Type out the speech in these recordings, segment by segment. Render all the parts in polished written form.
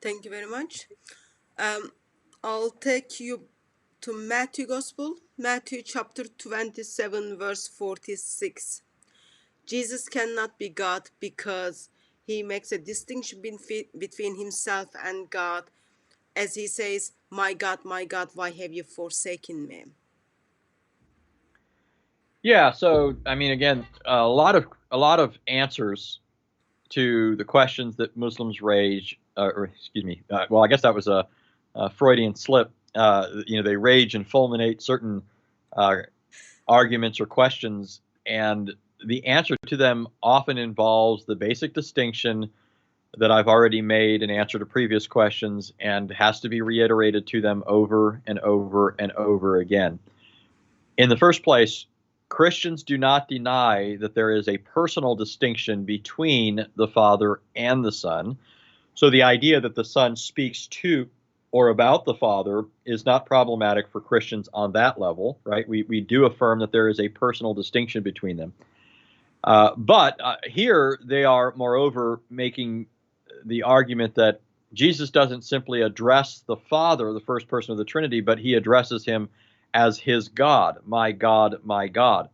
Thank you very much. I'll take you to Matthew Gospel, Matthew chapter 27, verse 46. Jesus cannot be God because he makes a distinction between himself and God, as he says, my God, why have you forsaken me? Yeah, so I mean, again, a lot of answers to the questions that Muslims rage, or excuse me, well, I guess that was a Freudian slip. They rage and fulminate certain uh, arguments or questions, and the answer to them often involves the basic distinction that I've already made in answer to previous questions, and has to be reiterated to them over and over and over again. In the first place, Christians do not deny that there is a personal distinction between the Father and the Son. So the idea that the Son speaks to or about the Father is not problematic for Christians on that level, right? We do affirm that there is a personal distinction between them. But here they are, moreover, making the argument that Jesus doesn't simply address the Father, the first person of the Trinity, but he addresses him as his God, my God, my God.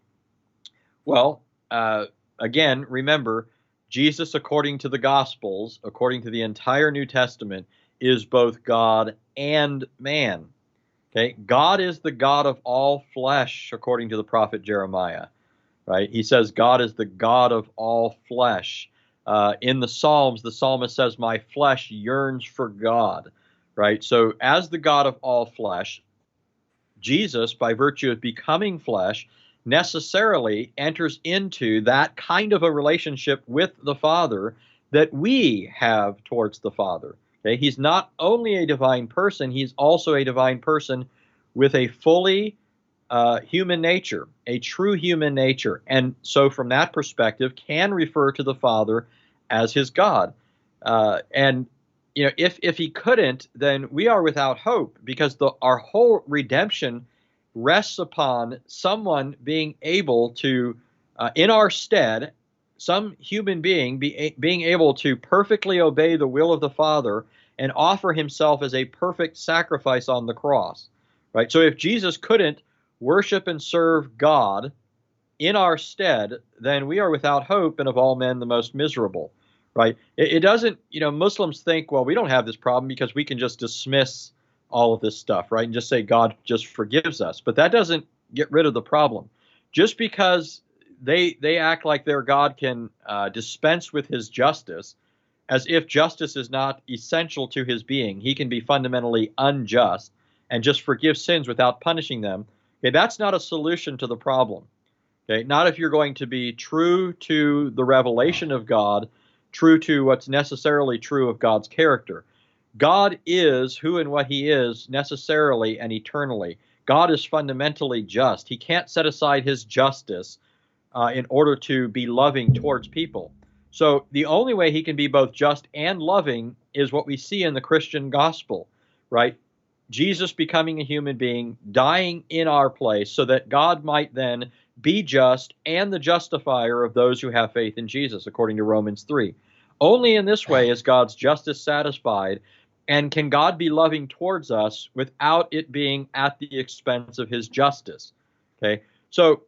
Well, again, remember, Jesus, according to the Gospels, according to the entire New Testament, is both God and man. Okay, God is the God of all flesh, according to the prophet Jeremiah. Right? He says God is the God of all flesh. In the Psalms, the psalmist says, "My flesh yearns for God." Right? So, as the God of all flesh, Jesus, by virtue of becoming flesh, necessarily enters into that kind of a relationship with the Father that we have towards the Father. Okay? He's not only a divine person, he's also a divine person with a fully human nature, a true human nature. And so, from that perspective, can refer to the Father as his God. And if he couldn't, then we are without hope, because our whole redemption rests upon someone being able to, in our stead, some human being being able to perfectly obey the will of the Father and offer himself as a perfect sacrifice on the cross. Right? So if Jesus couldn't worship and serve God in our stead, then we are without hope, and of all men the most miserable. Right? It doesn't, Muslims think, well, we don't have this problem because we can just dismiss all of this stuff, right? And just say God just forgives us. But that doesn't get rid of the problem. Just because they act like their God can dispense with his justice, as if justice is not essential to his being. He can be fundamentally unjust and just forgive sins without punishing them. Okay, that's not a solution to the problem. Okay, not if you're going to be true to the revelation of God, true to what's necessarily true of God's character. God is who and what he is necessarily and eternally. God is fundamentally just. He can't set aside his justice in order to be loving towards people. So the only way he can be both just and loving is what we see in the Christian gospel, right? Jesus becoming a human being, dying in our place so that God might then be just and the justifier of those who have faith in Jesus, according to Romans 3. Only in this way is God's justice satisfied, and can God be loving towards us without it being at the expense of his justice. Okay, so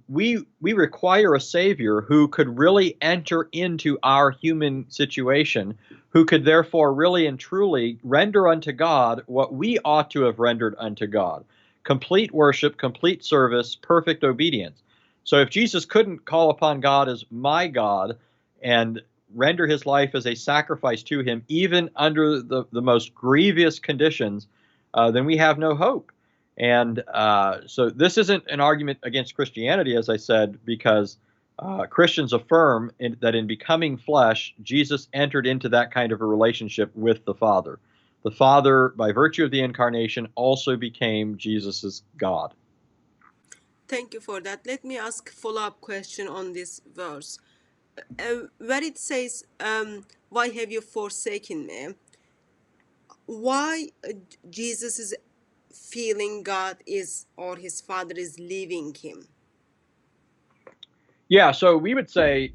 we require a savior who could really enter into our human situation, who could therefore really and truly render unto God what we ought to have rendered unto God: complete worship, complete service, perfect obedience. So if Jesus couldn't call upon God as my God and render his life as a sacrifice to him, even under the most grievous conditions, then we have no hope. And so this isn't an argument against Christianity, as I said, because Christians affirm that in becoming flesh, Jesus entered into that kind of a relationship with the Father. The Father, by virtue of the incarnation, also became Jesus's God. Thank you for that. Let me ask a follow-up question on this verse. Where it says, why have you forsaken me? Why Jesus is feeling God is, or his Father is leaving him? Yeah, so we would say,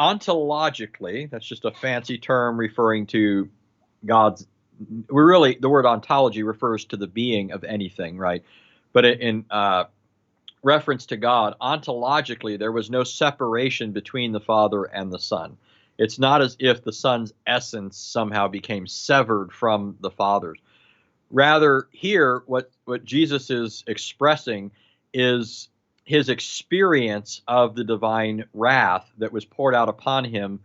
ontologically, that's just a fancy term referring to God's. The word ontology refers to the being of anything, right? But in reference to God, ontologically, there was no separation between the Father and the Son. It's not as if the Son's essence somehow became severed from the Father's. Rather, here, what Jesus is expressing is his experience of the divine wrath that was poured out upon him,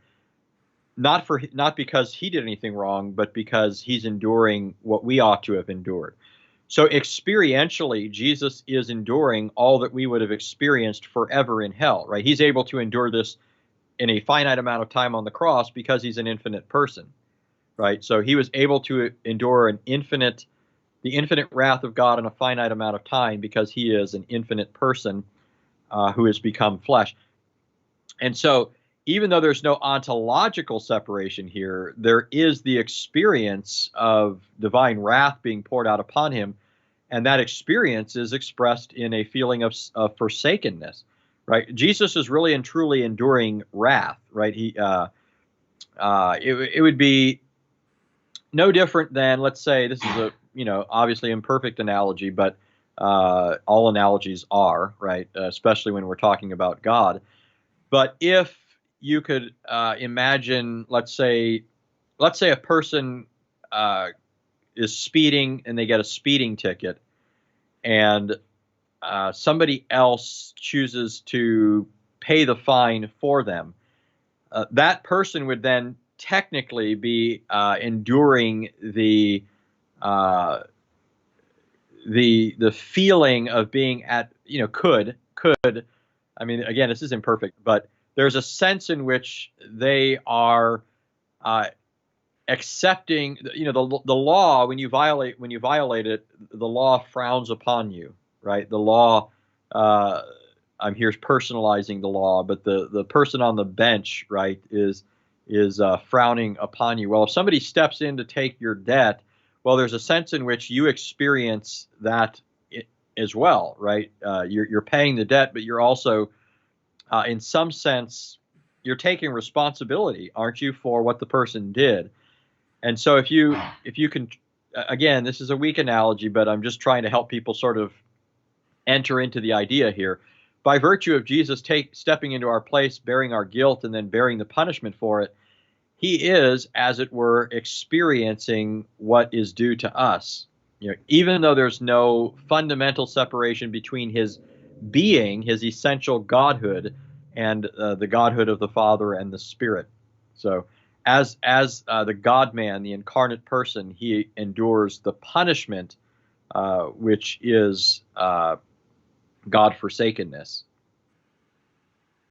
not because he did anything wrong, but because he's enduring what we ought to have endured. So experientially, Jesus is enduring all that we would have experienced forever in hell, right? He's able to endure this in a finite amount of time on the cross because he's an infinite person, right? So he was able to endure the infinite wrath of God in a finite amount of time because he is an infinite person who has become flesh. And so even though there's no ontological separation here, there is the experience of divine wrath being poured out upon him. And that experience is expressed in a feeling of forsakenness, right? Jesus is really and truly enduring wrath, right? It would be no different than, let's say, this is a obviously imperfect analogy, but all analogies are, right? Especially when we're talking about God. But if you could imagine, let's say a person is speeding and they get a speeding ticket, and somebody else chooses to pay the fine for them. That person would then technically be enduring the feeling of being at, could, I mean, again, this is imperfect, but there's a sense in which they are accepting, the law. When you violate it, the law frowns upon you, right? The law, I'm here personalizing the law, but the person on the bench, right, is frowning upon you. Well, if somebody steps in to take your debt, well, there's a sense in which you experience that as well, right? You're paying the debt, but you're also, in some sense, you're taking responsibility, aren't you, for what the person did? And so if you can, again, this is a weak analogy, but I'm just trying to help people sort of enter into the idea here. By virtue of Jesus stepping into our place, bearing our guilt, and then bearing the punishment for it, he is, as it were, experiencing what is due to us. Even though there's no fundamental separation between his being, his essential godhood, and the godhood of the Father and the Spirit. So, as the God-man, the incarnate person, he endures the punishment, which is God-forsakenness.